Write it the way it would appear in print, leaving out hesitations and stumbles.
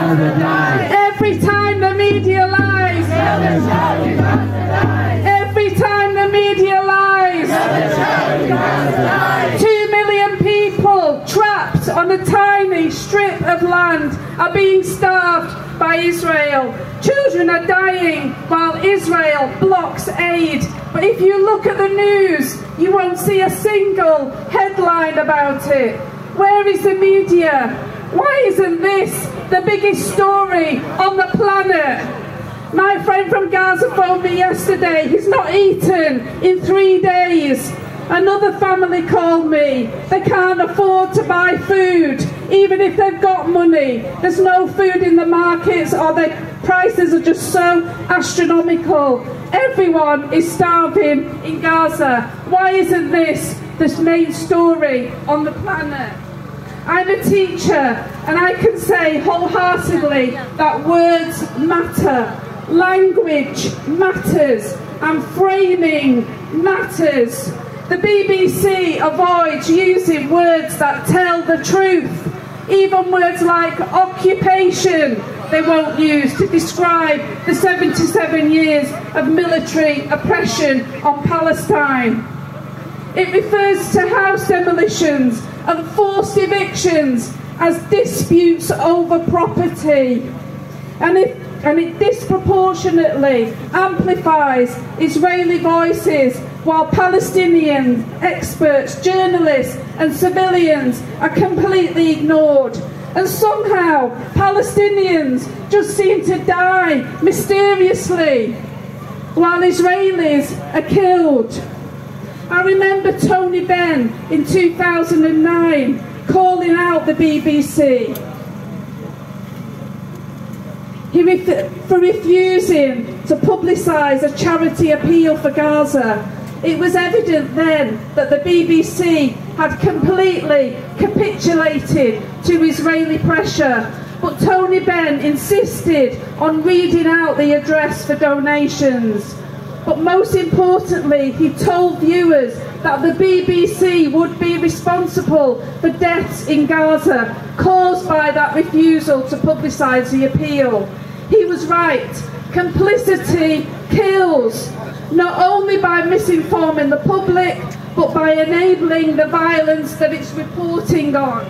Every time the media lies. Every time the media lies. 2 million people trapped on a tiny strip of land are being starved by Israel. Children are dying while Israel blocks aid. But if you look at the news, you won't see a single headline about it. Where is the media? Why isn't this the biggest story on the planet? My friend from Gaza phoned me yesterday. He's not eaten in 3 days. Another family called me. They can't afford to buy food. Even if they've got money, there's no food in the markets, or the prices are just so astronomical. Everyone is starving in Gaza. Why isn't this the main story on the planet? I'm a teacher, and I can say wholeheartedly that words matter, language matters, and framing matters. The BBC avoids using words that tell the truth. Even words like occupation they won't use to describe the 77 years of military oppression on Palestine. It refers to house demolitions and forced evictions as disputes over property. And it disproportionately amplifies Israeli voices, while Palestinian experts, journalists and civilians are completely ignored. And somehow Palestinians just seem to die mysteriously while Israelis are killed. I remember Tony Benn in 2009 calling out the BBC for refusing to publicise a charity appeal for Gaza. It was evident then that the BBC had completely capitulated to Israeli pressure, but Tony Benn insisted on reading out the address for donations. But most importantly, he told viewers that the BBC would be responsible for deaths in Gaza caused by that refusal to publicise the appeal. He was right. Complicity kills, not only by misinforming the public, but by enabling the violence that it's reporting on.